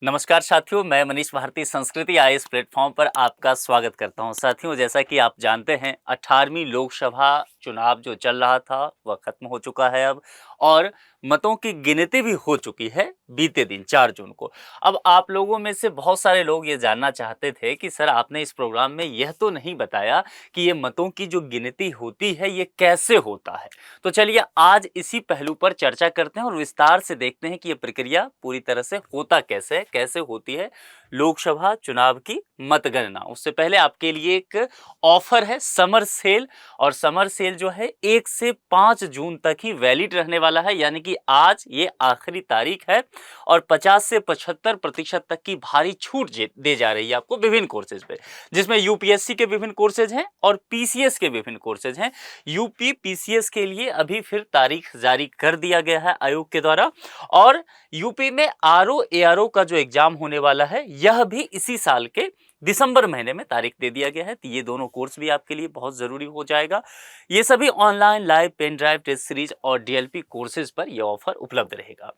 नमस्कार साथियों, मैं मनीष भारती संस्कृति आईएएस प्लेटफॉर्म पर आपका स्वागत करता हूं। साथियों, जैसा कि आप जानते हैं 18वीं लोकसभा चुनाव जो चल रहा था वह खत्म हो चुका है अब, और मतों की गिनती भी हो चुकी है बीते दिन 4 जून को। अब आप लोगों में से बहुत सारे लोग ये जानना चाहते थे कि सर आपने इस प्रोग्राम में यह तो नहीं बताया कि ये मतों की जो गिनती होती है ये कैसे होता है। तो चलिए आज इसी पहलू पर चर्चा करते हैं और विस्तार से देखते हैं कि ये प्रक्रिया पूरी तरह से होता कैसे है, कैसे होती है लोकसभा चुनाव की मतगणना। उससे पहले आपके लिए एक ऑफर है, समर सेल। और समर सेल जो है 1 से 5 जून तक ही वैलिड रहने वाला है, यानी कि आज ये आखिरी तारीख है। और 50 से 75% तक की भारी छूट दे जा रही है आपको विभिन्न कोर्सेज पे, जिसमें यूपीएससी के विभिन्न कोर्सेज हैं और पीसीएस के विभिन्न कोर्सेज हैं। यूपी पीसीएस के लिए अभी फिर तारीख जारी कर दिया गया है आयोग के द्वारा, और यूपी में आरओ एआरओ का जो एग्जाम होने वाला है यह भी इसी साल के दिसंबर महीने में तारीख दे दिया गया है। तो ये दोनों कोर्स भी आपके लिए बहुत जरूरी हो जाएगा। ये सभी online live pen drive test series और डीएलपी कोर्सेज पर यह ऑफर उपलब्ध रहेगा।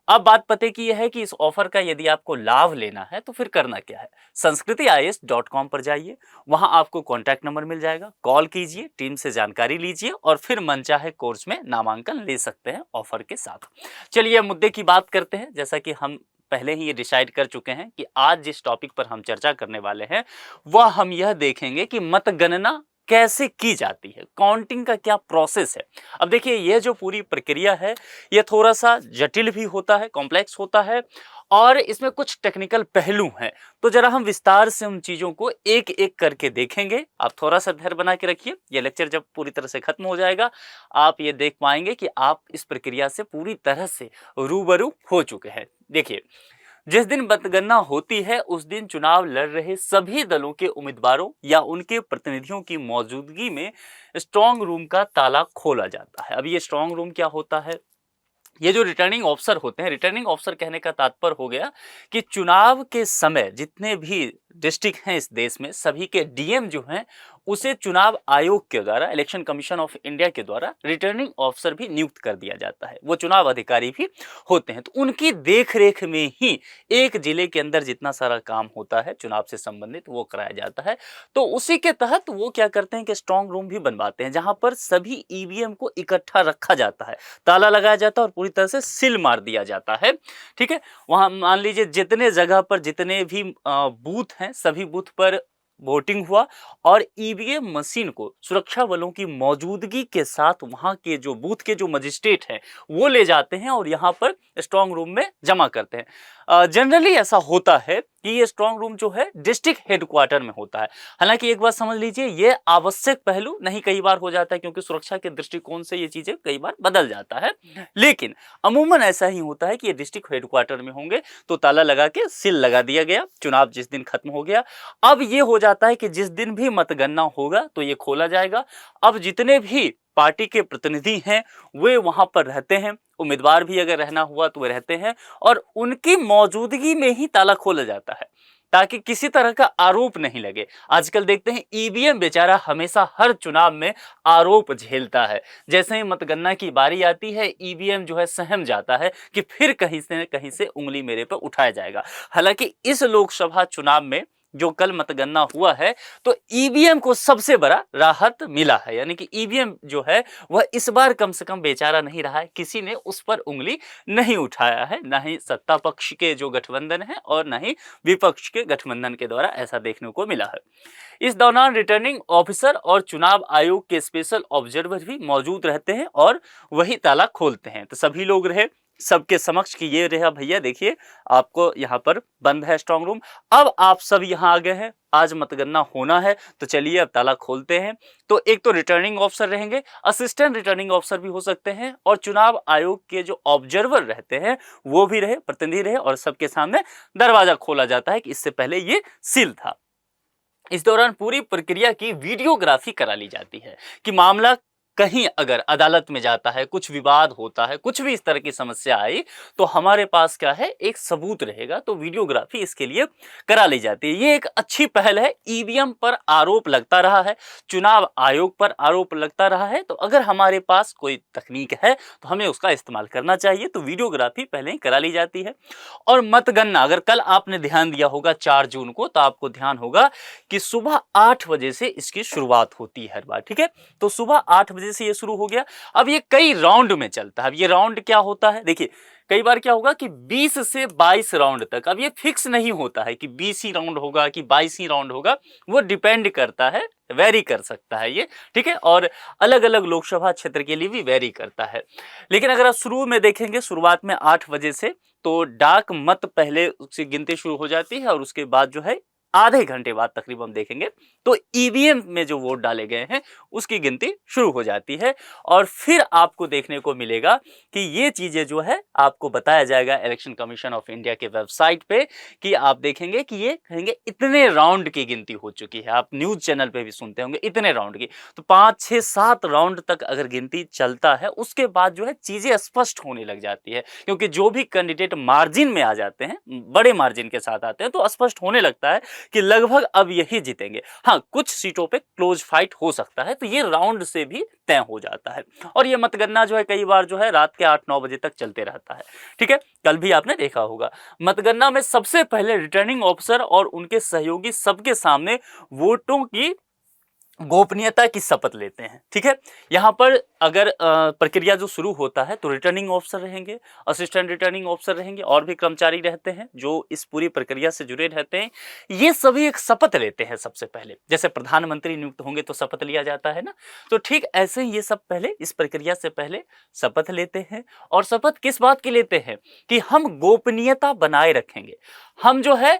अब बात पते की यह है कि इस ऑफर का यदि आपको लाभ लेना है तो फिर करना क्या है। sanskritIAS.com पर जाइए, वहां आपको कॉन्टैक्ट नंबर मिल जाएगा, कॉल कीजिए, टीम से जानकारी लीजिए और फिर मनचाहे कोर्स में नामांकन ले सकते हैं ऑफर के साथ। चलिए मुद्दे की बात करते हैं। जैसा कि हम पहले ही ये डिसाइड कर चुके हैं कि आज जिस टॉपिक पर हम चर्चा करने वाले हैं वह हम यह देखेंगे कि मतगणना कैसे की जाती है, काउंटिंग का क्या प्रोसेस है। अब देखिए, यह जो पूरी प्रक्रिया है यह थोड़ा सा जटिल भी होता है, कॉम्प्लेक्स होता है, और इसमें कुछ टेक्निकल पहलू हैं। तो जरा हम विस्तार से उन चीजों को एक एक करके देखेंगे। आप थोड़ा सा धैर्य बना के रखिए, यह लेक्चर जब पूरी तरह से खत्म हो जाएगा आप ये देख पाएंगे कि आप इस प्रक्रिया से पूरी तरह से रूबरू हो चुके हैं। देखिए, जिस दिन मतगणना होती है उस दिन चुनाव लड़ रहे सभी दलों के उम्मीदवारों या उनके प्रतिनिधियों की मौजूदगी में स्ट्रांग रूम का ताला खोला जाता है। अब ये स्ट्रांग रूम क्या होता है? ये जो रिटर्निंग ऑफिसर होते हैं, रिटर्निंग ऑफिसर कहने का तात्पर्य हो गया कि चुनाव के समय जितने भी डिस्ट्रिक्ट हैं इस देश में, सभी के डीएम जो हैं उसे चुनाव आयोग के द्वारा, इलेक्शन कमीशन ऑफ इंडिया के द्वारा रिटर्निंग ऑफिसर भी नियुक्त कर दिया जाता है। वो चुनाव अधिकारी भी होते हैं। तो उनकी देखरेख में ही एक जिले के अंदर जितना सारा काम होता है चुनाव से संबंधित वो कराया जाता है। तो उसी के तहत वो क्या करते हैं कि स्ट्रांग रूम भी बनवाते हैं, जहां पर सभी ईवीएम को इकट्ठा रखा जाता है, ताला लगाया जाता है और पूरी तरह से सील मार दिया जाता है। ठीक है, वहां मान लीजिए जितने जगह पर जितने भी बूथ हैं सभी बूथ पर वोटिंग हुआ, और ईवीएम मशीन को सुरक्षा बलों की मौजूदगी के साथ वहां के जो बूथ के जो मजिस्ट्रेट हैं वो ले जाते हैं और यहाँ पर स्ट्रांग रूम में जमा करते हैं। जनरली ऐसा होता है कि ये स्ट्रांग रूम जो है डिस्ट्रिक्ट हेडक्वार्टर में होता है। हालांकि एक बात समझ लीजिए, ये आवश्यक पहलू नहीं कई बार हो जाता है, क्योंकि सुरक्षा के दृष्टिकोण से ये चीजें कई बार बदल जाता है, लेकिन अमूमन ऐसा ही होता है कि ये डिस्ट्रिक्ट हेडक्वार्टर में होंगे। तो ताला लगा के सील लगा दिया गया, चुनाव जिस दिन खत्म हो गया। अब ये हो जाता है कि जिस दिन भी मतगणना होगा तो ये खोला जाएगा। अब जितने भी पार्टी के प्रतिनिधि हैं वे वहां पर रहते हैं, उम्मीदवार भी अगर रहना हुआ तो वे रहते हैं, और उनकी मौजूदगी में ही ताला खोला जाता है ताकि किसी तरह का आरोप नहीं लगे। आजकल देखते हैं ईवीएम बेचारा हमेशा हर चुनाव में आरोप झेलता है। जैसे ही मतगणना की बारी आती है ईवीएम जो है सहम जाता है कि फिर कहीं से उंगली मेरे पर उठाया जाएगा। हालांकि इस लोकसभा चुनाव में जो कल मतगणना हुआ है तो ईवीएम को सबसे बड़ा राहत मिला है, यानी कि ईवीएम जो है वह इस बार कम से कम बेचारा नहीं रहा है, किसी ने उस पर उंगली नहीं उठाया है, ना ही सत्ता पक्ष के जो गठबंधन है और ना ही विपक्ष के गठबंधन के द्वारा ऐसा देखने को मिला है। इस दौरान रिटर्निंग ऑफिसर और चुनाव आयोग के स्पेशल ऑब्जर्वर भी मौजूद रहते हैं और वही ताला खोलते हैं। तो सभी लोग रहे सबके समक्ष कि ये रहा भैया, देखिए आपको यहाँ पर बंद है स्ट्रांग रूम, अब आप सब यहाँ आ गए हैं, आज मतगणना होना है, तो चलिए अब ताला खोलते हैं। तो एक तो रिटर्निंग ऑफिसर रहेंगे, असिस्टेंट रिटर्निंग ऑफिसर भी हो सकते हैं, और चुनाव आयोग के जो ऑब्जर्वर रहते हैं वो भी रहे, प्रतिनिधि रहे, और सबके सामने दरवाजा खोला जाता है कि इससे पहले ये सील था। इस दौरान पूरी प्रक्रिया की वीडियोग्राफी करा ली जाती है कि मामला कहीं अगर अदालत में जाता है, कुछ विवाद होता है, कुछ भी इस तरह की समस्या आई, तो हमारे पास क्या है, एक सबूत रहेगा। तो वीडियोग्राफी इसके लिए करा ली जाती है। ये एक अच्छी पहल है। ईवीएम पर आरोप लगता रहा है, चुनाव आयोग पर आरोप लगता रहा है, तो अगर हमारे पास कोई तकनीक है तो हमें उसका इस्तेमाल करना चाहिए। तो वीडियोग्राफी पहले ही करा ली जाती है। और मतगणना, अगर कल आपने ध्यान दिया होगा 4 जून को, तो आपको ध्यान होगा कि सुबह 8 बजे से इसकी शुरुआत होती है हर बार। ठीक है, तो सुबह 8 बजे से ये शुरू हो गया। अब ये कई राउंड में चलता है। अब ये राउंड क्या होता है, देखिए कई बार क्या होगा कि 20 से 22 राउंड तक, अब ये फिक्स नहीं होता है कि 20 ही राउंड होगा कि 22 ही राउंड होगा, वो डिपेंड करता है, वेरी कर सकता है ये। ठीक है, और अलग अलग लोकसभा क्षेत्र के लिए भी वेरी करता है। लेकिन अगर आप शुरू में देखेंगे, शुरुआत में 8 बजे से, तो डाक मत पहले उसकी गिनती शुरू हो जाती है और उसके बाद जो है आधे घंटे बाद तकरीबन हम देखेंगे तो ईवीएम में जो वोट डाले गए हैं उसकी गिनती शुरू हो जाती है। और फिर आपको देखने को मिलेगा कि ये चीजें जो है आपको बताया जाएगा इलेक्शन कमीशन ऑफ इंडिया के वेबसाइट पे, कि आप देखेंगे कि ये कहेंगे इतने राउंड की गिनती हो चुकी है। आप न्यूज चैनल पे भी सुनते होंगे इतने राउंड की, तो 5 6 7 राउंड तक अगर गिनती चलता है, उसके बाद जो है चीजें स्पष्ट होने लग जाती है। क्योंकि जो भी कैंडिडेट मार्जिन में आ जाते हैं, बड़े मार्जिन के साथ आते हैं, तो स्पष्ट होने लगता है कि लगभग अब यही जीतेंगे। हाँ, कुछ सीटों पे क्लोज फाइट हो सकता है, तो ये राउंड से भी तय हो जाता है। और ये मतगणना जो है कई बार जो है रात के 8-9 बजे तक चलते रहता है। ठीक है, कल भी आपने देखा होगा। मतगणना में सबसे पहले रिटर्निंग ऑफिसर और उनके सहयोगी सबके सामने वोटों की गोपनीयता की शपथ लेते हैं। ठीक है, यहाँ पर अगर प्रक्रिया जो शुरू होता है तो रिटर्निंग ऑफिसर रहेंगे, असिस्टेंट रिटर्निंग ऑफिसर रहेंगे और भी कर्मचारी रहते हैं जो इस पूरी प्रक्रिया से जुड़े रहते हैं। ये सभी एक शपथ लेते हैं सबसे पहले। जैसे प्रधानमंत्री नियुक्त होंगे तो शपथ लिया जाता है ना, तो ठीक ऐसे ही ये सब पहले इस प्रक्रिया से पहले शपथ लेते हैं। और शपथ किस बात की लेते हैं कि हम गोपनीयता बनाए रखेंगे। हम जो है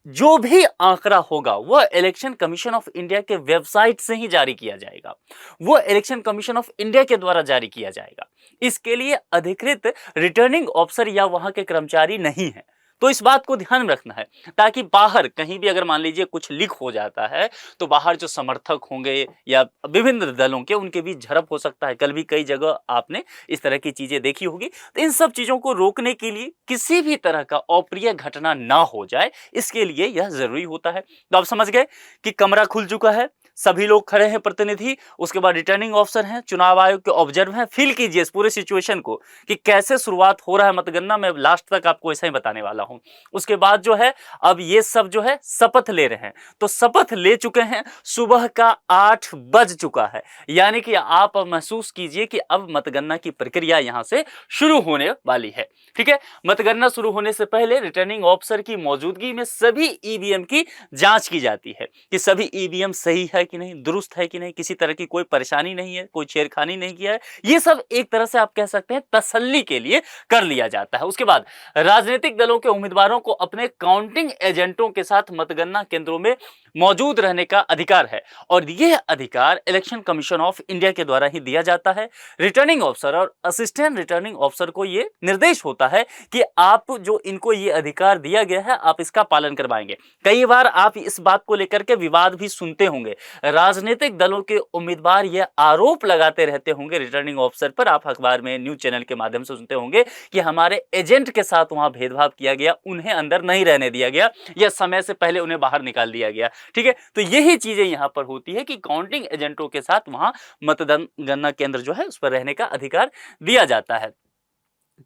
जो भी आंकड़ा होगा वह इलेक्शन कमीशन ऑफ इंडिया के वेबसाइट से ही जारी किया जाएगा, वो इलेक्शन कमीशन ऑफ इंडिया के द्वारा जारी किया जाएगा। इसके लिए अधिकृत रिटर्निंग ऑफिसर या वहां के कर्मचारी नहीं है। तो इस बात को ध्यान में रखना है, ताकि बाहर कहीं भी अगर मान लीजिए कुछ लीक हो जाता है तो बाहर जो समर्थक होंगे या विभिन्न दलों के, उनके बीच झड़प हो सकता है। कल भी कई जगह आपने इस तरह की चीजें देखी होगी। तो इन सब चीजों को रोकने के लिए, किसी भी तरह का अप्रिय घटना ना हो जाए, इसके लिए यह जरूरी होता है। तो आप समझ गए कि कमरा खुल चुका है, सभी लोग खड़े हैं, प्रतिनिधि, उसके बाद रिटर्निंग ऑफिसर हैं, चुनाव आयोग के ऑब्जर्व हैं। फील कीजिए इस पूरे सिचुएशन को कि कैसे शुरुआत हो रहा है मतगणना में। लास्ट तक आपको ऐसा ही बताने वाला हूं। उसके बाद जो है अब ये सब जो है शपथ ले रहे हैं, तो शपथ ले चुके हैं, सुबह का 8 बज चुका है। यानी कि आप महसूस कीजिए कि अब मतगणना की प्रक्रिया यहां से शुरू होने वाली है। ठीक है, मतगणना शुरू होने से पहले रिटर्निंग ऑफिसर की मौजूदगी में सभी ईवीएम की जांच की जाती है कि सभी ईवीएम सही है कि नहीं, दुरुस्त है कि नहीं, किसी तरह की कोई परेशानी नहीं है, कोई छेड़खानी नहीं किया है। ये सब एक तरह से आप कह सकते हैं तसल्ली के लिए कर लिया जाता है। उसके बाद राजनीतिक दलों के उम्मीदवारों को अपने काउंटिंग एजेंटों के साथ मतगणना केंद्रों में मौजूद रहने का अधिकार है, और यह अधिकार इलेक्शन कमीशन ऑफ इंडिया के द्वारा ही दिया जाता है। रिटर्निंग ऑफिसर और असिस्टेंट रिटर्निंग ऑफिसर को यह निर्देश होता है कि आप जो इनको ये अधिकार दिया गया है, आप इसका पालन करवाएंगे। कई बार आप इस बात को लेकर के विवाद भी सुनते होंगे। राजनीतिक दलों के उम्मीदवार यह आरोप लगाते रहते होंगे रिटर्निंग ऑफिसर पर, आप अखबार में, न्यूज चैनल के माध्यम से सुनते होंगे कि हमारे एजेंट के साथ वहां भेदभाव किया गया, उन्हें अंदर नहीं रहने दिया गया या समय से पहले उन्हें बाहर निकाल दिया गया। ठीक है, तो यही चीजें यहां पर होती है कि काउंटिंग एजेंटों के साथ वहां मतगणना केंद्र जो है उस पर रहने का अधिकार दिया जाता है।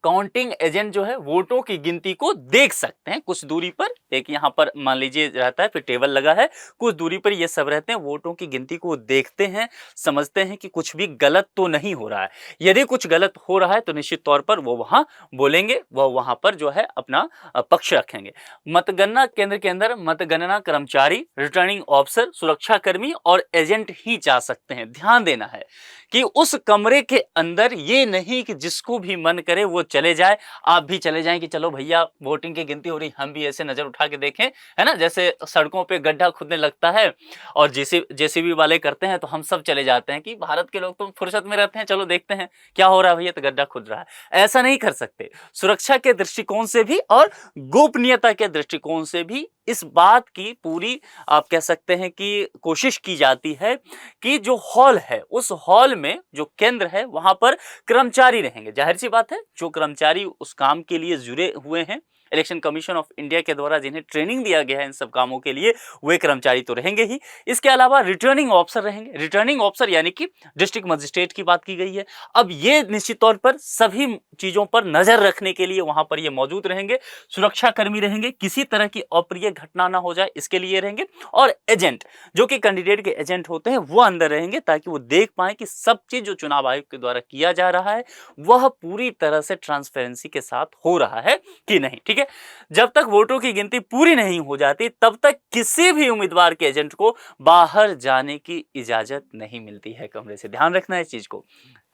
काउंटिंग एजेंट जो है वोटों की गिनती को देख सकते हैं कुछ दूरी पर। एक यहाँ पर मान लीजिए रहता है, फिर टेबल लगा है, कुछ दूरी पर ये सब रहते हैं, वोटों की गिनती को देखते हैं, समझते हैं कि कुछ भी गलत तो नहीं हो रहा है। यदि कुछ गलत हो रहा है तो निश्चित तौर पर वो वहां बोलेंगे, वह वहां पर जो है अपना पक्ष रखेंगे। मतगणना केंद्र के अंदर मतगणना कर्मचारी, रिटर्निंग ऑफिसर, सुरक्षाकर्मी और एजेंट ही जा सकते हैं। ध्यान देना है कि उस कमरे के अंदर ये नहीं कि जिसको भी मन करे वो वो चले जाए, आप भी चले जाएं कि चलो भैया वोटिंग की गिनती हो रही, हम भी ऐसे नजर उठा के देखें, है ना, जैसे सड़कों पे गड्ढा खुदने लगता है और जेसीबी वाले करते हैं, तो हम सब चले जाते हैं कि भारत के लोग तो फुर्सत में रहते हैं, चलो देखते हैं क्या हो रहा है भैया, तो गड्ढा खुद रहा है। ऐसा नहीं कर सकते। सुरक्षा के दृष्टिकोण से भी और गोपनीयता के दृष्टिकोण से भी इस बात की पूरी, आप कह सकते हैं कि कोशिश की जाती है कि जो हॉल है, उस हॉल में जो केंद्र है वहां पर कर्मचारी रहेंगे। जाहिर सी बात है, जो कर्मचारी उस काम के लिए जुड़े हुए हैं, इलेक्शन कमीशन ऑफ इंडिया के द्वारा जिन्हें ट्रेनिंग दिया गया है इन सब कामों के लिए, वे कर्मचारी तो रहेंगे ही। इसके अलावा रिटर्निंग ऑफिसर रहेंगे। रिटर्निंग ऑफिसर यानी कि डिस्ट्रिक्ट मजिस्ट्रेट की बात की गई है। अब ये निश्चित तौर पर सभी चीजों पर नजर रखने के लिए वहां पर ये मौजूद रहेंगे। सुरक्षा कर्मी रहेंगे, किसी तरह की अप्रिय घटना ना हो जाए इसके लिए रहेंगे। और एजेंट, जो कि कैंडिडेट के एजेंट होते हैं, वो अंदर रहेंगे ताकि वो देख पाए कि सब चीज जो चुनाव आयोग के द्वारा किया जा रहा है वह पूरी तरह से ट्रांसपेरेंसी के साथ हो रहा है कि नहीं। ठीक है, जब तक वोटों की गिनती पूरी नहीं हो जाती तब तक किसी भी उम्मीदवार के एजेंट को बाहर जाने की इजाजत नहीं मिलती है कमरे से। ध्यान रखना है इस चीज को।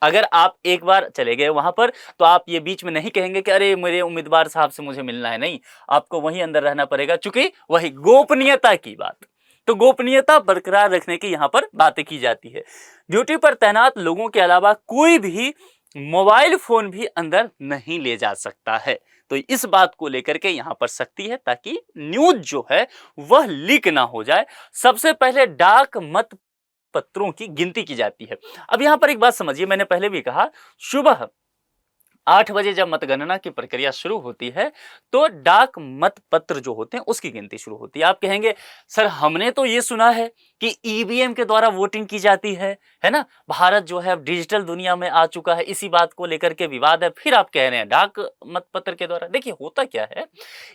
अगर आप एक बार चले गए वहां पर तो आप ये बीच में नहीं कहेंगे कि अरे मेरे उम्मीदवार साहब से मुझे मिलना है, नहीं, आपको वहीं अंदर रहना पड़ेगा, चूंकि वही गोपनीयता की बात, तो गोपनीयता बरकरार रखने की यहां पर बातें की जाती है। ड्यूटी पर तैनात लोगों के अलावा कोई भी मोबाइल फोन भी अंदर नहीं ले जा सकता है। तो इस बात को लेकर के यहां पर सख्ती है ताकि न्यूज जो है वह लीक ना हो जाए। सबसे पहले डाक मत पत्रों की गिनती की जाती है। अब यहां पर एक बात समझिए, मैंने पहले भी कहा, सुबह 8 बजे जब मतगणना की प्रक्रिया शुरू होती है तो डाक मत पत्र जो होते हैं उसकी गिनती शुरू होती है। आप कहेंगे सर हमने तो ये सुना है कि ईवीएम के द्वारा वोटिंग की जाती है ना, भारत जो है अब डिजिटल दुनिया में आ चुका है, इसी बात को लेकर के विवाद है, फिर आप कह रहे हैं डाक मत पत्र के द्वारा। देखिए होता क्या है,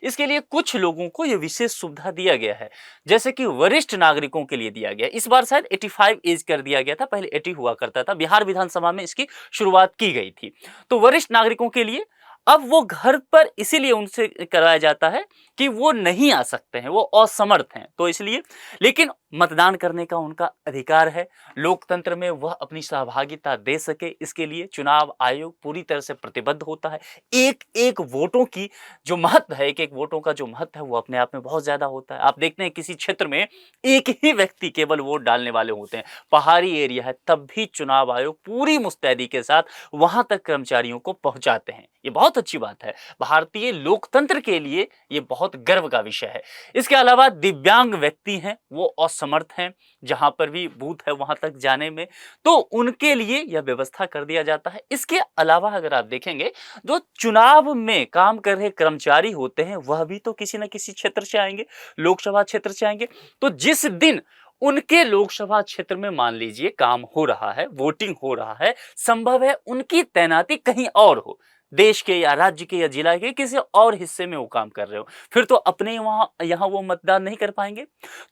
इसके लिए कुछ लोगों को यह विशेष सुविधा दिया गया है, जैसे कि वरिष्ठ नागरिकों के लिए दिया गया। इस बार शायद 85 एज कर दिया गया था, पहले 80 हुआ करता था। बिहार विधानसभा में इसकी शुरुआत की गई थी। तो वरिष्ठ नागरिकों के लिए अब वो घर पर इसीलिए उनसे कराया जाता है कि वो नहीं आ सकते हैं, वो असमर्थ हैं, तो इसलिए, लेकिन मतदान करने का उनका अधिकार है। लोकतंत्र में वह अपनी सहभागिता दे सके, इसके लिए चुनाव आयोग पूरी तरह से प्रतिबद्ध होता है। एक एक वोटों की जो महत्व है, एक एक वोटों का जो महत्व है वो अपने आप में बहुत ज्यादा होता है। आप देखते हैं किसी क्षेत्र में एक ही व्यक्ति केवल वोट डालने वाले होते हैं, पहाड़ी एरिया है, तब भी चुनाव आयोग पूरी मुस्तैदी के साथ वहां तक कर्मचारियों को पहुंचाते हैं। ये बहुत अच्छी बात है, भारतीय लोकतंत्र के लिए ये बहुत गर्व का विषय है। इसके अलावा दिव्यांग व्यक्ति हैं, वो असमर्थ हैं, जहां पर भी बूथ है वहां तक जाने में, तो उनके लिए यह व्यवस्था कर दिया जाता है। इसके अलावा अगर आप देखेंगे, जो चुनाव में काम कर रहे कर्मचारी होते हैं वह भी तो किसी न किसी क्षेत्र से आएंगे, लोकसभा क्षेत्र से आएंगे। तो जिस दिन उनके लोकसभा क्षेत्र में मान लीजिए काम हो रहा है, वोटिंग हो रहा है, संभव है उनकी तैनाती कहीं और हो, देश के या राज्य के या जिला के किसी और हिस्से में वो काम कर रहे हो, फिर तो अपने यहाँ वो मतदान नहीं कर पाएंगे।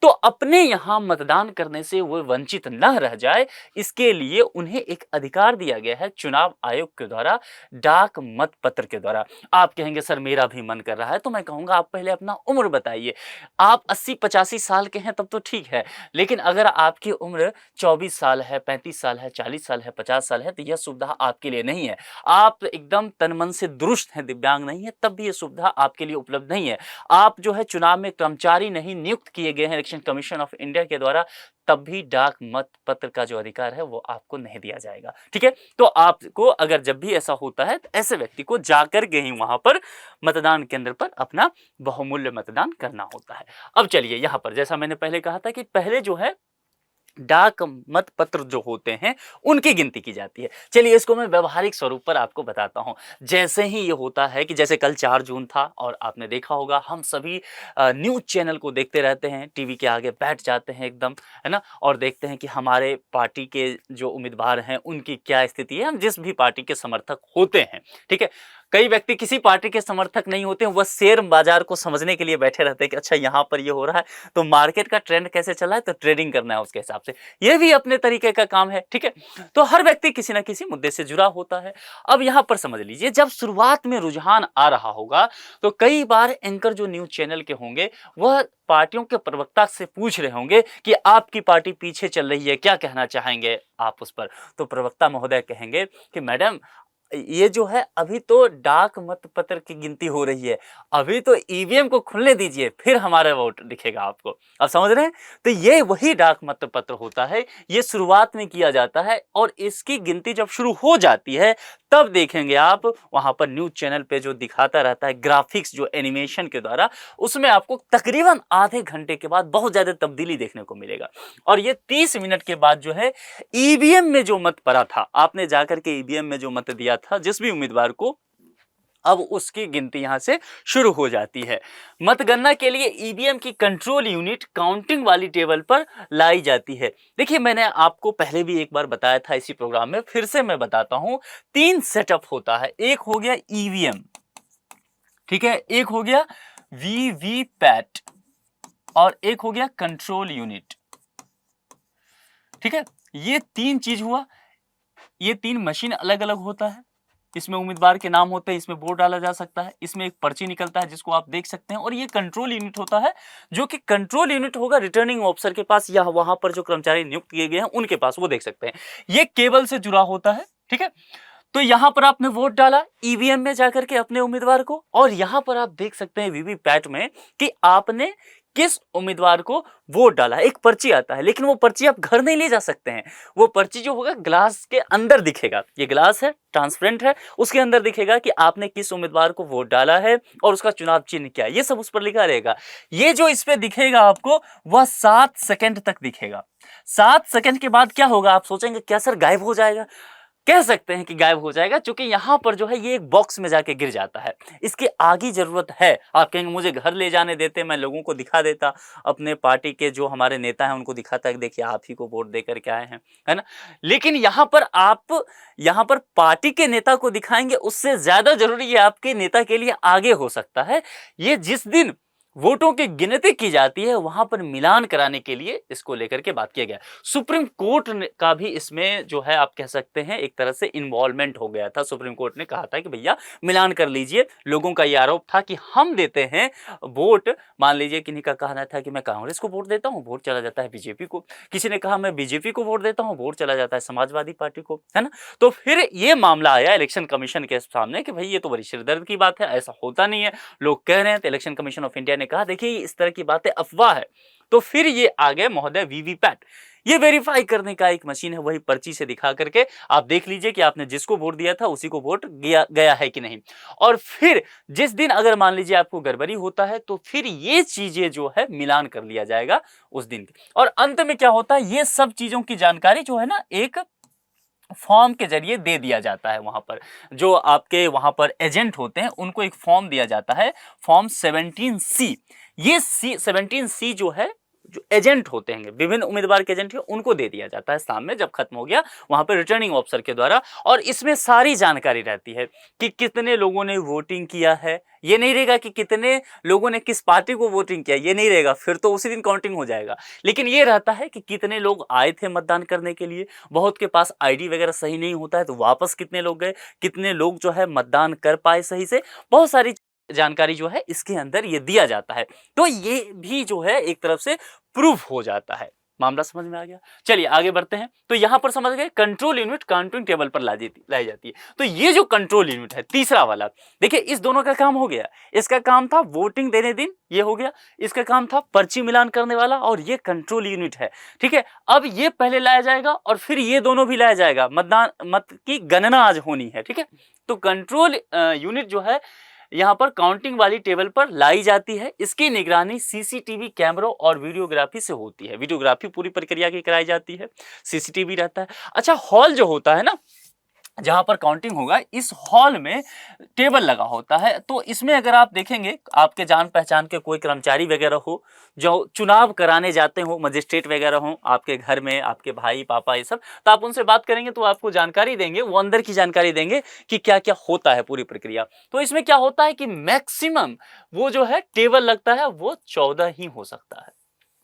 तो अपने यहाँ मतदान करने से वो वंचित न रह जाए, इसके लिए उन्हें एक अधिकार दिया गया है चुनाव आयोग के द्वारा, डाक मत पत्र के द्वारा। आप कहेंगे सर मेरा भी मन कर रहा है, तो मैं कहूंगा आप पहले अपना उम्र बताइए। आप 80-85 साल के हैं तब तो ठीक है, लेकिन अगर आपकी उम्र 24 साल है, 35 साल है, 40 साल है, 50 साल है, तो यह सुविधा आपके लिए नहीं है। आप एकदम तन मन से दुरुस्त हैं, दिव्यांग नहीं है, तब भी ये सुविधा आपके लिए उपलब्ध नहीं है। आप जो है चुनाव में कर्मचारी नहीं नियुक्त किए गए हैं इलेक्शन कमीशन ऑफ इंडिया के द्वारा, तब भी डाक मत पत्र का जो अधिकार है वो आपको नहीं दिया जाएगा। ठीक है, तो आपको अगर जब भी ऐसा होता है तो ऐसे व्यक्ति को जाकर के ही वहां पर मतदान केंद्र पर अपना बहुमूल्य मतदान करना होता है। अब चलिए यहां पर, जैसा मैंने पहले कहा था कि पहले जो है डाक मत पत्र जो होते हैं उनकी गिनती की जाती है। चलिए इसको मैं व्यवहारिक स्वरूप पर आपको बताता हूं। जैसे ही ये होता है कि जैसे कल 4 जून था और आपने देखा होगा हम सभी न्यूज़ चैनल को देखते रहते हैं, टीवी के आगे बैठ जाते हैं एकदम, है ना, और देखते हैं कि हमारे पार्टी के जो उम्मीदवार हैं उनकी क्या स्थिति है। हम जिस भी पार्टी के समर्थक होते हैं, ठीक है, कई व्यक्ति किसी पार्टी के समर्थक नहीं होते हैं, वह शेयर बाजार को समझने के लिए बैठे रहते हैं कि अच्छा यहाँ पर ये हो रहा है तो मार्केट का ट्रेंड कैसे चला है, तो ट्रेडिंग करना है उसके हिसाब से। ये भी अपने तरीके का काम है, ठीक है। तो हर व्यक्ति किसी ना किसी मुद्दे से जुड़ा होता है। अब यहाँ पर समझ लीजिए, जब शुरुआत में रुझान आ रहा होगा तो कई बार एंकर जो न्यूज चैनल के होंगे वह पार्टियों के प्रवक्ता से पूछ रहे होंगे कि आपकी पार्टी पीछे चल रही है, क्या कहना चाहेंगे आप उस पर। तो प्रवक्ता महोदय कहेंगे कि मैडम ये जो है अभी तो डाक मत पत्र की गिनती हो रही है, अभी तो ईवीएम को खुलने दीजिए फिर हमारा वोट दिखेगा आपको। आप समझ रहे हैं? तो ये वही डाक मत पत्र होता है, ये शुरुआत में किया जाता है और इसकी गिनती जब शुरू हो जाती है तब देखेंगे आप वहां पर न्यूज चैनल पे जो दिखाता रहता है ग्राफिक्स जो एनिमेशन के द्वारा, उसमें आपको तकरीबन आधे घंटे के बाद बहुत ज्यादा तब्दीली देखने को मिलेगा। और ये 30 मिनट के बाद जो है ईवीएम में जो मत पड़ा था, आपने जाकर के ईवीएम में जो मत दिया था जिस भी उम्मीदवार को, अब उसकी गिनती यहां से शुरू हो जाती है। मतगणना के लिए ईवीएम की कंट्रोल यूनिट काउंटिंग वाली टेबल पर लाई जाती है। देखिए मैंने आपको पहले भी एक बार बताया था इसी प्रोग्राम में, फिर से मैं बताता हूं। 3 सेटअप होता है, एक हो गया ईवीएम, ठीक है, एक हो गया वीवीपैट और एक हो गया कंट्रोल यूनिट, ठीक है। ये 3 चीज हुआ, ये 3 मशीन अलग अलग होता है, इसमें उम्मीदवार के नाम होते हैं, इसमें वोट डाला जा सकता है, इसमें एक पर्ची निकलता है जिसको आप देख सकते हैं, और ये कंट्रोल यूनिट होता है जो कि कंट्रोल यूनिट होगा रिटर्निंग ऑफिसर के पास या वहां पर जो कर्मचारी नियुक्त किए गए हैं उनके पास, वो देख सकते हैं। ये केबल से जुड़ा होता है, ठीक है। तो यहां पर आपने वोट डाला ईवीएम में जाकर के अपने उम्मीदवार को, और यहां पर आप देख सकते हैं वीवीपैट में कि आपने किस उम्मीदवार को वोट डाला है। एक पर्ची आता है, लेकिन वो पर्ची आप घर नहीं ले जा सकते हैं, वो पर्ची जो होगा ग्लास के अंदर दिखेगा, ये ग्लास है ट्रांसपेरेंट है, उसके अंदर दिखेगा कि आपने किस उम्मीदवार को वोट डाला है और उसका चुनाव चिन्ह क्या है, ये सब उस पर लिखा रहेगा। ये जो इस पे दिखेगा आपको वह 7 सेकंड तक दिखेगा। 7 सेकंड के बाद क्या होगा, आप सोचेंगे क्या सर गायब हो जाएगा? कह सकते हैं कि गायब हो जाएगा, क्योंकि यहां पर जो है ये एक बॉक्स में जाके गिर जाता है। इसके आगे जरूरत है, आप कहेंगे मुझे घर ले जाने देते, मैं लोगों को दिखा देता, अपने पार्टी के जो हमारे नेता हैं उनको दिखाता कि देखिए आप ही को वोट दे करके आए हैं, है ना। लेकिन यहां पर आप यहां पर पार्टी के नेता को दिखाएंगे, उससे ज्यादा जरूरी है आपके नेता के लिए आगे हो सकता है। ये जिस दिन वोटों की गिनती की जाती है वहां पर मिलान कराने के लिए इसको लेकर के बात किया गया। सुप्रीम कोर्ट का भी इसमें जो है आप कह सकते हैं एक तरह से इन्वॉल्वमेंट हो गया था। सुप्रीम कोर्ट ने कहा था कि भैया मिलान कर लीजिए। लोगों का यह आरोप था कि हम देते हैं वोट, मान लीजिए किन्हीं का कहना था कि मैं कांग्रेस को वोट देता हूं, वोट चला जाता है बीजेपी को। किसी ने कहा मैं बीजेपी को वोट देता हूं, वोट चला जाता है समाजवादी पार्टी को, है ना। तो फिर ये मामला आया इलेक्शन कमीशन के सामने कि भाई ये तो बड़ी सिरदर्द की बात है, ऐसा होता नहीं है, लोग कह रहे हैं। तो इलेक्शन कमीशन ऑफ इंडिया ने कहा देखिए इस तरह की बातें अफवाह है। तो फिर ये आ गए महोदय वीवीपैट, ये वेरीफाई करने का एक मशीन है, वही पर्ची से दिखा करके आप देख लीजिए कि आपने जिसको वोट दिया था उसी को वोट गया है कि नहीं। और फिर जिस दिन अगर मान लीजिए आपको गड़बड़ी होता है तो फिर ये चीजें जो है मिलान कर लिया जाएगा उस दिन की। और अंत में क्या होता है, ये सब चीजों की जानकारी जो है ना एक फॉर्म के जरिए दे दिया जाता है। वहां पर जो आपके वहां पर एजेंट होते हैं उनको एक फॉर्म दिया जाता है, फॉर्म 17C। ये 17C जो है, जो एजेंट होते हैं विभिन्न उम्मीदवार के एजेंट हैं उनको दे दिया जाता है शाम में जब खत्म हो गया वहां पर रिटर्निंग ऑफिसर के द्वारा। और इसमें सारी जानकारी रहती है कि कितने लोगों ने वोटिंग किया है। ये नहीं रहेगा कि कितने लोगों ने किस पार्टी को वोटिंग किया, ये नहीं रहेगा, फिर तो उसी दिन काउंटिंग हो जाएगा। लेकिन ये रहता है कि कितने लोग आए थे मतदान करने के लिए, बहुत के पास आईडी वगैरह सही नहीं होता है तो वापस कितने लोग गए, कितने लोग जो है मतदान कर पाए सही से, बहुत सारी जानकारी जो है इसके अंदर ये दिया जाता है। तो ये भी जो है एक तरफ से प्रूफ हो जाता है। मामला समझ में आ गया? चलिए आगे बढ़ते हैं। तो यहां पर समझ गए कंट्रोल यूनिट काउंटिंग टेबल पर लाई जाती है। तो ये जो कंट्रोल यूनिट है तीसरा वाला, देखिए इस दोनों का काम हो गया। इसका काम था वोटिंग देने दिन, ये हो गया। इसका काम था पर्ची मिलान करने वाला, और ये कंट्रोल यूनिट है, ठीक है। अब ये पहले लाया जाएगा और फिर ये दोनों भी लाया जाएगा। मत की गणना आज होनी है, ठीक है। तो कंट्रोल यूनिट जो है यहाँ पर काउंटिंग वाली टेबल पर लाई जाती है। इसकी निगरानी सीसीटीवी कैमरों और वीडियोग्राफी से होती है। वीडियोग्राफी पूरी प्रक्रिया की कराई जाती है, सीसीटीवी रहता है। अच्छा, हॉल जो होता है ना जहां पर काउंटिंग होगा, इस हॉल में टेबल लगा होता है। तो इसमें अगर आप देखेंगे आपके जान पहचान के कोई कर्मचारी वगैरह हो जो चुनाव कराने जाते हो, मजिस्ट्रेट वगैरह हो आपके घर में, आपके भाई पापा ये सब, तो आप उनसे बात करेंगे तो आपको जानकारी देंगे, वो अंदर की जानकारी देंगे कि क्या क्या होता है पूरी प्रक्रिया। तो इसमें क्या होता है कि मैक्सिमम वो जो है टेबल लगता है वो 14 ही हो सकता है,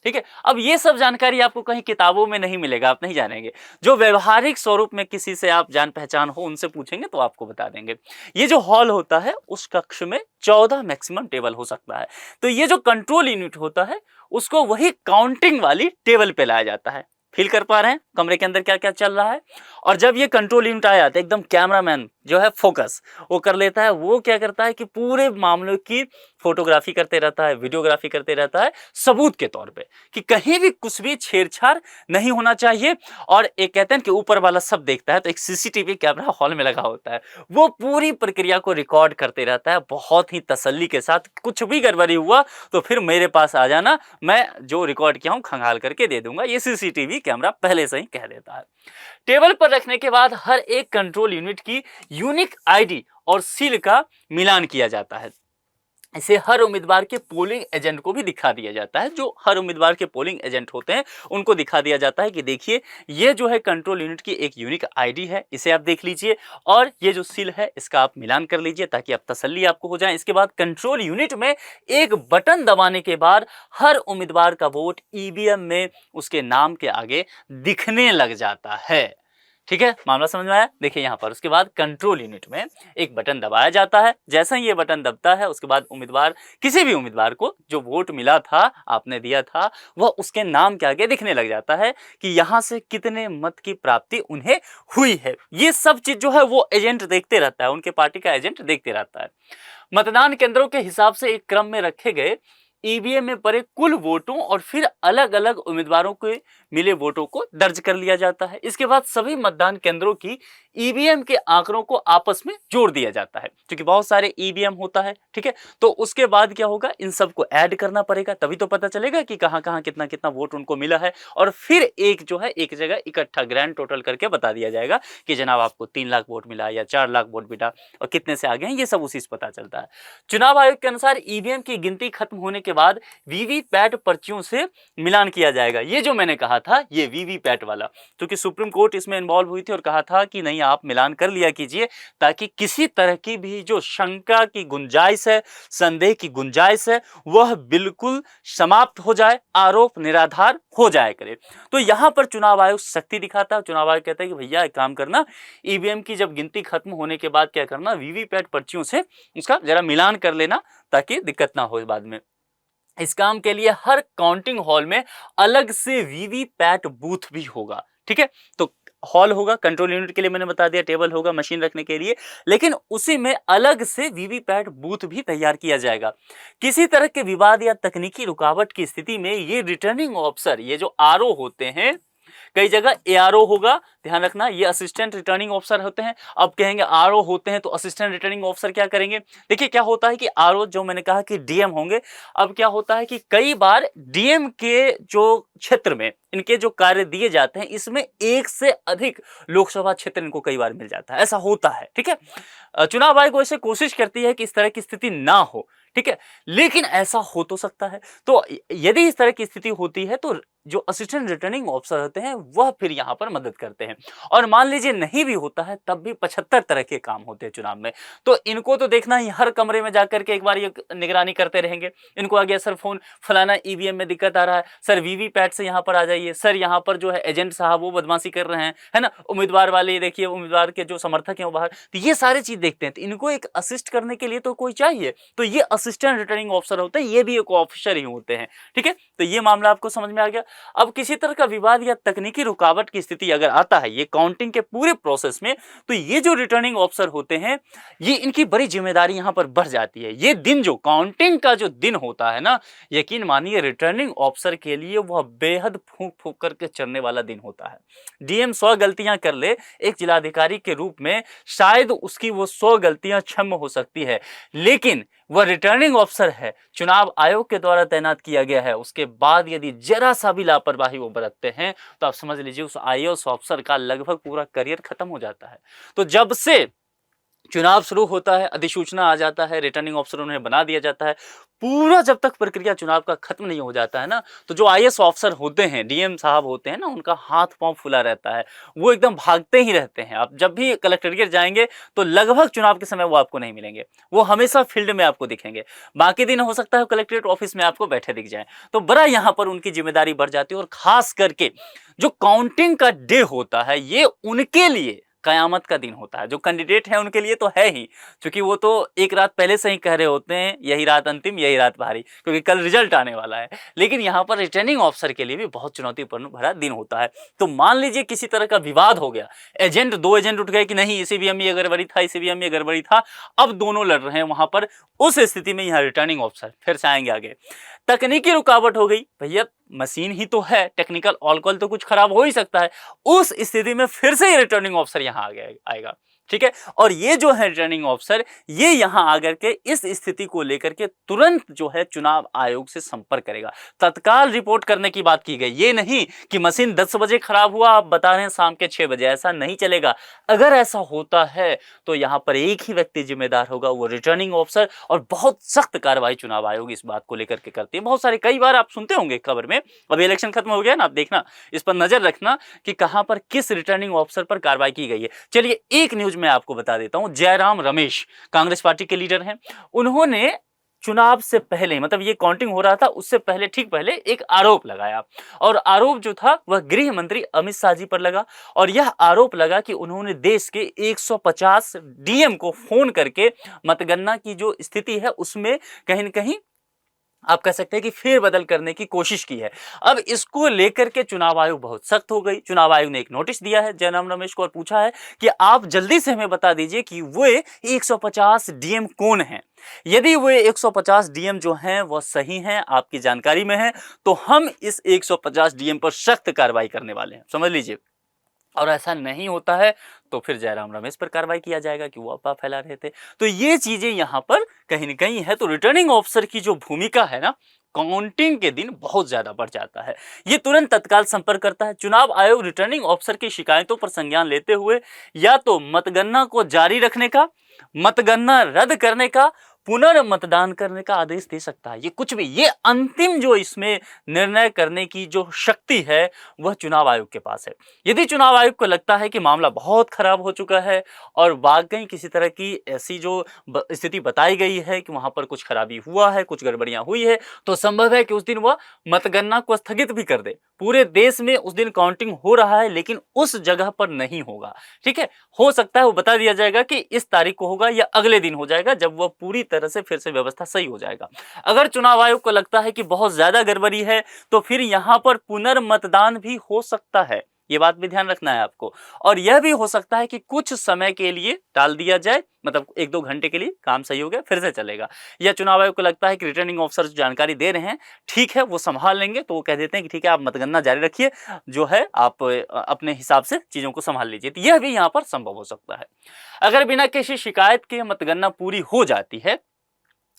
ठीक है। अब ये सब जानकारी आपको कहीं किताबों में नहीं मिलेगा, आप नहीं जानेंगे। जो व्यवहारिक स्वरूप में किसी से आप जान पहचान हो उनसे पूछेंगे तो आपको बता देंगे। ये जो हॉल होता है उस कक्ष में 14 मैक्सिमम टेबल हो सकता है। तो ये जो कंट्रोल यूनिट होता है उसको वही काउंटिंग वाली टेबल पे लाया जाता है। फील कर पा रहे हैं कमरे के अंदर क्या क्या चल रहा है। और जब ये कंट्रोल यूनिट आया तो एकदम कैमरामैन जो है फोकस वो कर लेता है। वो क्या करता है कि पूरे मामलों की फोटोग्राफी करते रहता है, वीडियोग्राफी करते रहता है सबूत के तौर पे कि कहीं भी कुछ भी छेड़छाड़ नहीं होना चाहिए। और एक कहते हैं कि ऊपर वाला सब देखता है, तो एक सीसीटीवी कैमरा हॉल में लगा होता है, वो पूरी प्रक्रिया को रिकॉर्ड करते रहता है बहुत ही तसल्ली के साथ। कुछ भी गड़बड़ी हुआ तो फिर मेरे पास आ जाना, मैं जो रिकॉर्ड किया हूं खंगाल करके दे दूंगा, ये सीसीटीवी कैमरा पहले से ही कह देता है। टेबल पर रखने के बाद हर एक कंट्रोल यूनिट की यूनिक आईडी और सील का मिलान किया जाता है। इसे हर उम्मीदवार के पोलिंग एजेंट को भी दिखा दिया जाता है। जो हर उम्मीदवार के पोलिंग एजेंट होते हैं उनको दिखा दिया जाता है कि देखिए ये जो है कंट्रोल यूनिट की एक यूनिक आईडी है, इसे आप देख लीजिए, और ये जो सील है इसका आप मिलान कर लीजिए ताकि आप तसल्ली आपको हो जाए। इसके बाद कंट्रोल यूनिट में एक बटन दबाने के बाद हर उम्मीदवार का वोट ईवीएम में उसके नाम के आगे दिखने लग जाता है। ठीक है, मामला समझ में आया। देखिए यहाँ पर उसके बाद कंट्रोल यूनिट में एक बटन दबाया जाता है। जैसे ही ये बटन दबता है उसके बाद उम्मीदवार, किसी भी उम्मीदवार को जो वोट मिला था, आपने दिया था, वह उसके नाम के आगे दिखने लग जाता है कि यहाँ से कितने मत की प्राप्ति उन्हें हुई है। ये सब चीज जो है वो एजेंट देखते रहता है, उनके पार्टी का एजेंट देखते रहता है। मतदान केंद्रों के हिसाब से एक क्रम में रखे गए ईवीएम में पड़े कुल वोटों और फिर अलग अलग उम्मीदवारों के मिले वोटों को दर्ज कर लिया जाता है। इसके बाद सभी मतदान केंद्रों की ईवीएम के आंकड़ों को आपस में जोड़ दिया जाता है, क्योंकि बहुत सारे ईवीएम होता है। ठीक है, तो उसके बाद क्या होगा, इन सबको ऐड करना पड़ेगा, तभी तो पता चलेगा कि कहां कहां कितना कितना वोट उनको मिला है। और फिर एक जो है एक जगह इकट्ठा ग्रैंड टोटल करके बता दिया जाएगा कि जनाब आपको 3 लाख वोट मिला या 4 लाख वोट मिला और कितने से आगे हैं, ये सब उसी से पता चलता है। चुनाव आयोग के अनुसार ईवीएम की गिनती खत्म होने के बाद वीवीपैट पर्चियों से मिलान किया जाएगा। ये जो मैंने कहा था ये वीवीपैट वाला, क्योंकि सुप्रीम कोर्ट इसमें इन्वॉल्व हुई थी और कहा था कि नहीं आप मिलान कर लिया कीजिए ताकि किसी तरह की भी जो शंका की गुंजाइश है, संदेह की गुंजाइश है, वह बिल्कुल समाप्त हो जाए, आरोप निराधार हो जाए करे। तो यहां पर चुनाव आयोग शक्ति दिखाता है। चुनाव आयोग कहता है कि भैया एक काम करना, ईवीएम की जब गिनती खत्म होने के बाद क्या करना, वीवीपैट पर्चियों से उसका जरा मिलान कर लेना ताकि दिक्कत ना हो बाद में। इस काम के लिए हर काउंटिंग हॉल में अलग से वीवीपैट बूथ भी होगा। ठीक है, तो हॉल होगा कंट्रोल यूनिट के लिए, मैंने बता दिया, टेबल होगा मशीन रखने के लिए, लेकिन उसी में अलग से वीवीपैट बूथ भी तैयार किया जाएगा। किसी तरह के विवाद या तकनीकी रुकावट की स्थिति में ये रिटर्निंग ऑफिसर, ये जो आरओ होते हैं, कई जगह एआरओ होगा, ध्यान रखना, ये असिस्टेंट रिटर्निंग ऑफिसर होते हैं। अब कहेंगे आरओ होते हैं तो असिस्टेंट रिटर्निंग ऑफिसर क्या करेंगे। देखिए क्या होता है कि आरओ, जो मैंने कहा कि डीएम होंगे, अब क्या होता है कि कई बार डीएम के जो क्षेत्र में इनके जो कार्य दिए जाते हैं, इसमें एक से अधिक लोकसभा क्षेत्र इनको कई बार मिल जाता है, ऐसा होता है। ठीक है, चुनाव आयोग वैसे कोशिश करती है कि इस तरह की स्थिति ना हो। ठीक है, लेकिन ऐसा हो तो सकता है। तो यदि इस तरह की स्थिति होती है तो जो असिस्टेंट रिटर्निंग ऑफिसर होते हैं वह फिर यहां पर मदद करते हैं। और मान लीजिए नहीं भी होता है तब भी 75 तरह के काम होते हैं चुनाव में, तो इनको तो देखना ही, हर कमरे में जाकर के एक बार ये निगरानी करते रहेंगे। इनको आ गया सर फोन, फलाना ईवीएम में दिक्कत आ रहा है, सर वीवीपैट से यहाँ पर आ जाइए, सर यहाँ पर जो है एजेंट साहब वो बदमाशी कर रहे हैं, है ना, उम्मीदवार वाले देखिए, उम्मीदवार के जो समर्थक हैं वो बाहर, तो ये सारी चीज देखते हैं। तो इनको एक असिस्ट करने के लिए तो कोई चाहिए, तो ये असिस्टेंट रिटर्निंग ऑफिसर होते हैं, ये भी एक ऑफिसर ही होते हैं। ठीक है, तो ये मामला आपको समझ में आ गया। अब किसी तरह का विवाद या तकनीकी रुकावट की स्थिति अगर आता है ये काउंटिंग के पूरे प्रोसेस में, तो ये जो रिटर्निंग ऑफिसर होते हैं, ये इनकी बड़ी जिम्मेदारी यहां पर बढ़ जाती है। ये दिन, जो काउंटिंग का जो दिन होता है ना, यकीन मानिए रिटर्निंग ऑफिसर के लिए वह बेहद फूंक फूंक करके चलने वाला दिन होता है। डीएम 100 गलतियां कर ले एक जिलाधिकारी के रूप में, शायद उसकी वो 100 गलतियां क्षम्य हो सकती है, लेकिन वह रिटर्निंग ऑफिसर है, चुनाव आयोग के द्वारा तैनात किया गया है। उसके बाद यदि जरा सा भी लापरवाही वो बरतते हैं तो आप समझ लीजिए उस आईएएस ऑफिसर का लगभग पूरा करियर खत्म हो जाता है। तो जब से चुनाव शुरू होता है, अधिसूचना आ जाता है, रिटर्निंग ऑफिसर उन्हें बना दिया जाता है, पूरा जब तक प्रक्रिया चुनाव का खत्म नहीं हो जाता है ना, तो जो आईएएस ऑफिसर होते हैं, डीएम साहब होते हैं ना, उनका हाथ पांव फुला रहता है, वो एकदम भागते ही रहते हैं। आप जब भी कलेक्ट्रेट जाएंगे तो लगभग चुनाव के समय वो आपको नहीं मिलेंगे, वो हमेशा फील्ड में आपको दिखेंगे। बाकी दिन हो सकता है कलेक्ट्रेट ऑफिस में आपको बैठे दिख जाए। तो बड़ा यहाँ पर उनकी जिम्मेदारी बढ़ जाती है। और खास करके जो काउंटिंग का डे होता है, ये उनके लिए कयामत का दिन होता है। जो कैंडिडेट है उनके लिए तो है ही, क्योंकि वो तो एक रात पहले से ही कह रहे होते हैं यही रात अंतिम, यही रात भारी, क्योंकि कल रिजल्ट आने वाला है। लेकिन यहाँ पर रिटर्निंग ऑफिसर के लिए भी बहुत चुनौतीपूर्ण भरा दिन होता है। तो मान लीजिए किसी तरह का विवाद हो गया, एजेंट, दो एजेंट उठ गए कि नहीं ईसीवीएम में गड़बड़ी था, ईसीवीएम में गड़बड़ी था, अब दोनों लड़ रहे हैं वहां पर। उस स्थिति में यहाँ रिटर्निंग ऑफिसर फिर से आएंगे आगे। तकनीकी रुकावट हो गई, भैया मशीन ही तो है, टेक्निकल ऑल कॉल तो कुछ खराब हो ही सकता है। उस स्थिति में फिर से रिटर्निंग ऑफिसर यहाँ आएगा, ठीक है। और ये जो है रिटर्निंग ऑफिसर, ये यहां आकर के इस स्थिति को लेकर के तुरंत जो है चुनाव आयोग से संपर्क करेगा, तत्काल रिपोर्ट करने की बात की गई। ये नहीं कि मशीन 10 बजे खराब हुआ, आप बता रहे हैं शाम के 6 बजे, ऐसा नहीं चलेगा। अगर ऐसा होता है तो यहां पर एक ही व्यक्ति जिम्मेदार होगा, वो रिटर्निंग ऑफिसर, और बहुत सख्त कार्रवाई चुनाव आयोग इस बात को लेकर के करती है। बहुत सारे, कई बार आप सुनते होंगे खबर में, अभी इलेक्शन खत्म हो गया ना, आप देखना, इस पर नजर रखना कि कहां पर किस रिटर्निंग ऑफिसर पर कार्रवाई की गई है। चलिए एक न्यूज मैं आपको बता देता हूं। जयराम रमेश कांग्रेस पार्टी के लीडर हैं, उन्होंने चुनाव से पहले, मतलब ये काउंटिंग हो रहा था उससे पहले, ठीक पहले एक आरोप लगाया, और आरोप जो था वह गृह मंत्री अमित शाह जी पर लगा। और यह आरोप लगा कि उन्होंने देश के 150 डीएम को फोन करके मतगणना की जो स्थिति है उसमें कहीं न कहीं आप कह सकते हैं कि फेरबदल करने की कोशिश की है। अब इसको लेकर के चुनाव आयोग बहुत सख्त हो गई। चुनाव आयोग ने एक नोटिस दिया है जयराम रमेश को और पूछा है कि आप जल्दी से हमें बता दीजिए कि वे 150 डीएम कौन हैं। यदि वे 150 डीएम जो हैं वह सही हैं, आपकी जानकारी में है, तो हम इस 150 डीएम पर सख्त कार्रवाई करने वाले हैं, समझ लीजिए। और ऐसा नहीं होता है तो फिर जयराम रमेश पर कार्रवाई किया जाएगा कि वो अफवाह फैला रहे थे। तो ये चीजें यहाँ पर कहीं न कहीं है। तो रिटर्निंग ऑफिसर की जो भूमिका है ना, काउंटिंग के दिन बहुत ज्यादा बढ़ जाता है। ये तुरंत तत्काल संपर्क करता है। चुनाव आयोग रिटर्निंग ऑफिसर की शिकायतों पर संज्ञान लेते हुए या तो मतगणना को जारी रखने का, मतगणना रद्द करने का, पुनर्मतदान करने का आदेश दे सकता है। ये कुछ भी, ये अंतिम जो इसमें निर्णय करने की जो शक्ति है वह चुनाव आयोग के पास है। यदि चुनाव आयोग को लगता है कि मामला बहुत खराब हो चुका है और वाकई किसी तरह की ऐसी जो स्थिति बताई गई है कि वहां पर कुछ खराबी हुआ है, कुछ गड़बड़ियां हुई है, तो संभव है कि उस दिन वह मतगणना को स्थगित भी कर दे। पूरे देश में उस दिन काउंटिंग हो रहा है लेकिन उस जगह पर नहीं होगा, ठीक है। हो सकता है वो बता दिया जाएगा कि इस तारीख को होगा या अगले दिन हो जाएगा, जब वह पूरी तरह से फिर से व्यवस्था सही हो जाएगा। अगर चुनाव आयोग को लगता है कि बहुत ज्यादा गड़बड़ी है तो फिर यहां पर पुनर्मतदान भी हो सकता है। ये बात भी ध्यान रखना है आपको। और यह भी हो सकता है कि कुछ समय के लिए टाल दिया जाए, मतलब 1-2 घंटे के लिए काम सही हो गया फिर से चलेगा। या चुनाव आयोग को लगता है कि रिटर्निंग ऑफिसर जो जानकारी दे रहे हैं ठीक है, वो संभाल लेंगे, तो वो कह देते हैं कि ठीक है आप मतगणना जारी रखिए, जो है आप अपने हिसाब से चीजों को संभाल लीजिए। तो यह भी यहाँ पर संभव हो सकता है। अगर बिना किसी शिकायत के मतगणना पूरी हो जाती है,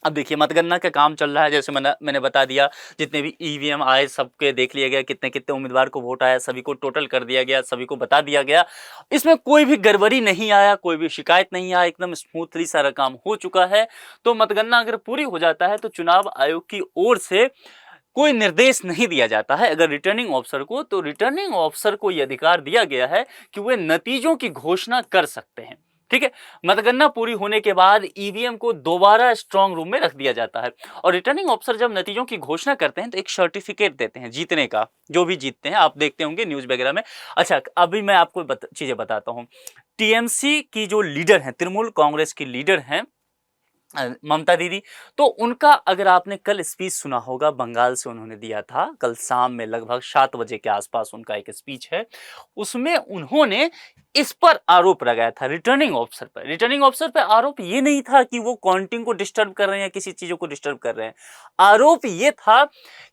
अब देखिए मतगणना का काम चल रहा है, जैसे मैंने बता दिया, जितने भी ईवीएम आए सबके देख लिया गया, कितने कितने उम्मीदवार को वोट आया, सभी को टोटल कर दिया गया, सभी को बता दिया गया, इसमें कोई भी गड़बड़ी नहीं आया, कोई भी शिकायत नहीं आया, एकदम स्मूथली सारा काम हो चुका है। तो मतगणना अगर पूरी हो जाता है तो चुनाव आयोग की ओर से कोई निर्देश नहीं दिया जाता है अगर रिटर्निंग ऑफिसर को, तो रिटर्निंग ऑफिसर को यह अधिकार दिया गया है कि वे नतीजों की घोषणा कर सकते हैं, ठीक है। मतगणना पूरी होने के बाद ईवीएम को दोबारा स्ट्रांग रूम में रख दिया जाता है और रिटर्निंग ऑफिसर जब नतीजों की घोषणा करते हैं तो एक सर्टिफिकेट देते हैं जीतने का, जो भी जीतते हैं आप देखते होंगे न्यूज वगैरह में। अच्छा, अभी मैं आपको चीजें बताता हूँ। टीएमसी की जो लीडर हैं, तृणमूल कांग्रेस की लीडर हैं ममता दीदी, तो उनका अगर आपने कल स्पीच सुना होगा, बंगाल से उन्होंने दिया था, कल शाम में लगभग 7 बजे के आसपास उनका एक स्पीच है, उसमें उन्होंने इस पर आरोप लगाया था रिटर्निंग ऑफिसर पर। रिटर्निंग ऑफिसर पर आरोप ये नहीं था कि वो काउंटिंग को डिस्टर्ब कर रहे हैं या किसी चीजों को डिस्टर्ब कर रहे हैं। आरोप ये था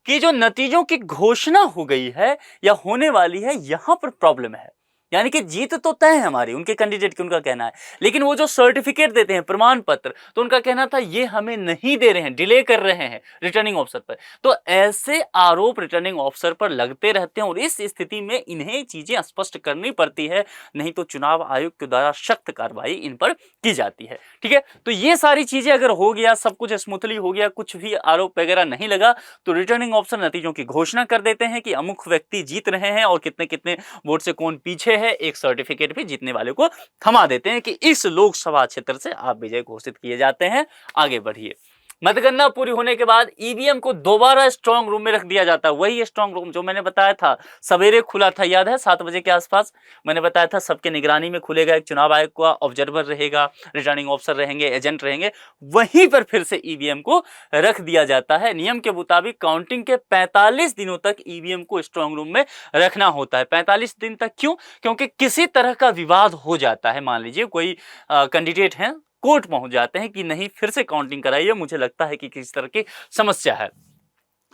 कि जो नतीजों की घोषणा हो गई है या होने वाली है, यहां पर प्रॉब्लम है। यानी कि जीत तो तय है हमारी, उनके कैंडिडेट की, उनका कहना है, लेकिन वो जो सर्टिफिकेट देते हैं, प्रमाण पत्र, तो उनका कहना था ये हमें नहीं दे रहे हैं, डिले कर रहे हैं रिटर्निंग ऑफिसर पर। तो ऐसे आरोप रिटर्निंग ऑफिसर पर लगते रहते हैं और इस स्थिति में इन्हें चीजें स्पष्ट करनी पड़ती है, नहीं तो चुनाव आयोग के द्वारा सख्त कार्रवाई इन पर की जाती है, ठीक है। तो ये सारी चीजें अगर हो गया, सब कुछ स्मूथली हो गया, कुछ भी आरोप वगैरह नहीं लगा, तो रिटर्निंग ऑफिसर नतीजों की घोषणा कर देते हैं कि अमुक व्यक्ति जीत रहे हैं और कितने कितने वोट से कौन पीछे है। एक सर्टिफिकेट भी जीतने वाले को थमा देते हैं कि इस लोकसभा क्षेत्र से आप विजय घोषित किए जाते हैं, आगे बढ़िए। मतगणना पूरी होने के बाद ईवीएम को दोबारा स्ट्रांग रूम में रख दिया जाता है। वही स्ट्रांग रूम जो मैंने बताया था, सवेरे खुला था, याद है 7 बजे के आसपास मैंने बताया था, सबके निगरानी में खुलेगा, एक चुनाव आयोग का ऑब्जर्वर रहेगा, रिटर्निंग ऑफिसर रहेंगे, एजेंट रहेंगे, वहीं पर फिर से ईवीएम को रख दिया जाता है। नियम के मुताबिक काउंटिंग के 45 दिनों तक ईवीएम को स्ट्रांग रूम में रखना होता है। 45 दिन तक क्यों? क्योंकि किसी तरह का विवाद हो जाता है, मान लीजिए कोई कैंडिडेट है, कोर्ट पहुंच जाते हैं कि नहीं फिर से काउंटिंग कराइए, मुझे लगता है कि किसी तरह की समस्या है।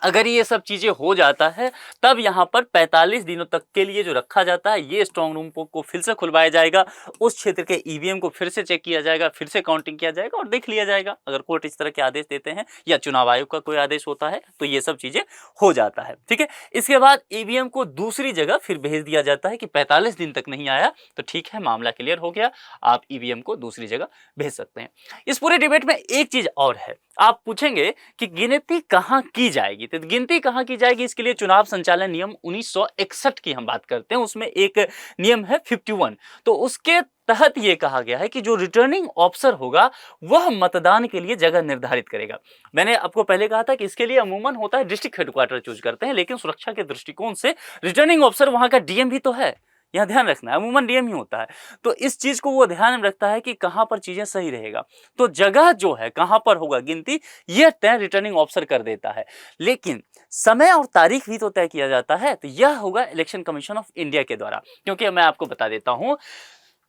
अगर ये सब चीजें हो जाता है तब यहाँ पर 45 दिनों तक के लिए जो रखा जाता है, ये स्ट्रांग रूम को फिर से खुलवाया जाएगा, उस क्षेत्र के ईवीएम को फिर से चेक किया जाएगा, फिर से काउंटिंग किया जाएगा और देख लिया जाएगा। अगर कोर्ट इस तरह के आदेश देते हैं या चुनाव आयोग का कोई आदेश होता है तो ये सब चीजें हो जाता है। ठीक है, इसके बाद ईवीएम को दूसरी जगह फिर भेज दिया जाता है कि 45 दिन तक नहीं आया तो ठीक है, मामला क्लियर हो गया, आप ईवीएम को दूसरी जगह भेज सकते हैं। इस पूरे डिबेट में एक चीज और है, आप पूछेंगे कि गिनती कहां की जाएगी, तो गिनती कहां की जाएगी, इसके लिए चुनाव संचालन नियम 1961 की हम बात करते हैं, उसमें एक नियम है 51। तो उसके तहत यह कहा गया है कि जो रिटर्निंग ऑफिसर होगा वह मतदान के लिए जगह निर्धारित करेगा। मैंने आपको पहले कहा था कि इसके लिए अमूमन होता है डिस्ट्रिक्ट हेडक्वार्टर चूज करते हैं, लेकिन सुरक्षा के दृष्टिकोण से रिटर्निंग ऑफिसर वहां का डीएम भी तो है, यह ध्यान रखना है, अमूमन डीएम ही होता है। तो इस चीज को वो ध्यान में रखता है कि कहां पर चीजें सही रहेगा, तो जगह जो है कहां पर होगा गिनती, यह तय रिटर्निंग ऑफिसर कर देता है। लेकिन समय और तारीख भी तो तय किया जाता है, तो यह होगा इलेक्शन कमीशन ऑफ इंडिया के द्वारा। क्योंकि मैं आपको बता देता हूं,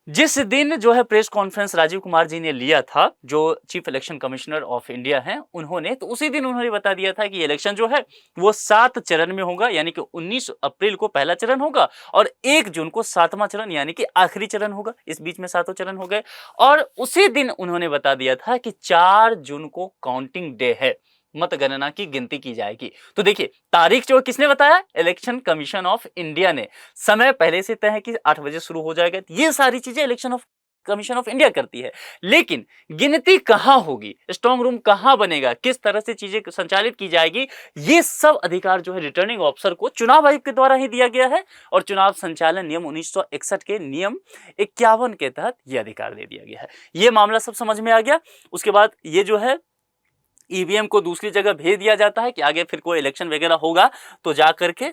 जिस दिन जो है प्रेस कॉन्फ्रेंस राजीव कुमार जी ने लिया था, जो chief election commissioner of India हैं उन्होंने, तो उसी दिन उन्होंने बता दिया था कि इलेक्शन जो है वो 7 चरण में होगा, यानी कि 19 अप्रैल को पहला चरण होगा और 1 जून को 7वां चरण यानी कि आखिरी चरण होगा। इस बीच में 7 चरण हो गए और उसी दिन उन्होंने बता दिया था कि 4 जून को काउंटिंग डे है, मतगणना की गिनती की जाएगी। तो देखिए, तारीख जो किसने बताया, इलेक्शन कमीशन ऑफ इंडिया ने। समय पहले से तय है कि 8 बजे शुरू हो जाएगा। ये सारी चीजें election of commission of India करती है, लेकिन गिनती कहां होगी, स्ट्रांग रूम कहां बनेगा, किस तरह से चीजें संचालित की जाएगी, ये सब अधिकार जो है रिटर्निंग ऑफिसर को चुनाव आयोग के द्वारा ही दिया गया है और चुनाव संचालन नियम 1961 के नियम 51 के तहत यह अधिकार दे दिया गया है। यह मामला सब समझ में आ गया। उसके बाद ये जो है ईवीएम को दूसरी जगह भेज दिया जाता है कि आगे फिर कोई इलेक्शन वगैरह होगा तो जा करके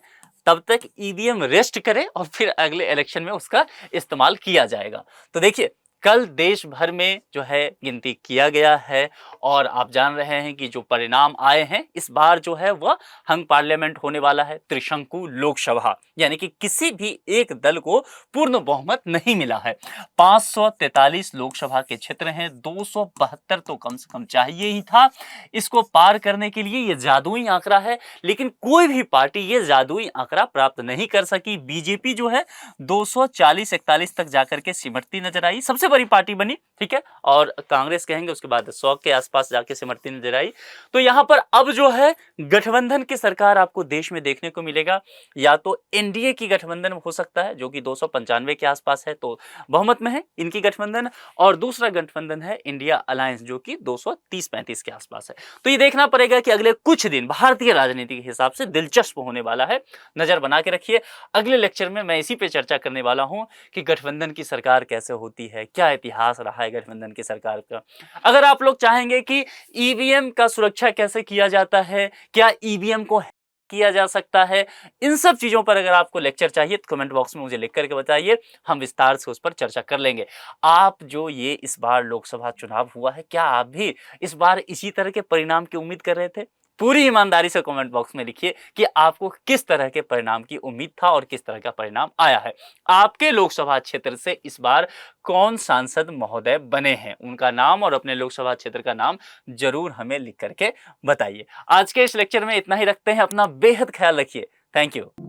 तब तक ईवीएम रेस्ट करे और फिर अगले इलेक्शन में उसका इस्तेमाल किया जाएगा। तो देखिए, कल देश भर में जो है गिनती किया गया है और आप जान रहे हैं कि जो परिणाम आए हैं, इस बार जो है वह हंग पार्लियामेंट होने वाला है, त्रिशंकु लोकसभा, यानी कि किसी भी एक दल को पूर्ण बहुमत नहीं मिला है। 543 लोकसभा के क्षेत्र हैं, 272 तो कम से कम चाहिए ही था इसको पार करने के लिए। ये जादुई आंकड़ा है, लेकिन कोई भी पार्टी ये जादुई आंकड़ा प्राप्त नहीं कर सकी। बीजेपी जो है 240-41 तक जाकर के सिमटती नजर आई, सबसे बड़ी पार्टी बनी, ठीक है, और कांग्रेस कहेंगे उसके बाद 100 के आसपास जाके सिमटती नजर आई। तो यहां पर अब जो है गठबंधन की सरकार आपको देश में देखने को मिलेगा। या तो एनडीए की गठबंधन हो सकता है जो कि 295 के आसपास है, तो बहुमत में है इनकी गठबंधन, और दूसरा गठबंधन है इंडिया अलायंस जो कि 230-35 के आसपास है। तो ये देखना पड़ेगा कि अगले कुछ दिन भारतीय राजनीति के हिसाब से दिलचस्प होने वाला है, नजर बना के रखिए। अगले लेक्चर में मैं इसी पे चर्चा करने वाला हूं कि गठबंधन की सरकार कैसे होती है, क्या इतिहास रहा है गठबंधन की सरकार का। अगर आप लोग चाहेंगे कि ईवीएम का सुरक्षा कैसे किया जाता है, क्या ईवीएम को किया जा सकता है, इन सब चीजों पर अगर आपको लेक्चर चाहिए तो कमेंट बॉक्स में मुझे लिख करके बताइए, हम विस्तार से उस पर चर्चा कर लेंगे। आप जो ये इस बार लोकसभा चुनाव हुआ है, क्या आप भी इस बार इसी तरह के परिणाम की उम्मीद कर रहे थे? पूरी ईमानदारी से कमेंट बॉक्स में लिखिए कि आपको किस तरह के परिणाम की उम्मीद था और किस तरह का परिणाम आया है। आपके लोकसभा क्षेत्र से इस बार कौन सांसद महोदय बने हैं, उनका नाम और अपने लोकसभा क्षेत्र का नाम जरूर हमें लिख करके बताइए। आज के इस लेक्चर में इतना ही रखते हैं, अपना बेहद ख्याल रखिए। Thank you.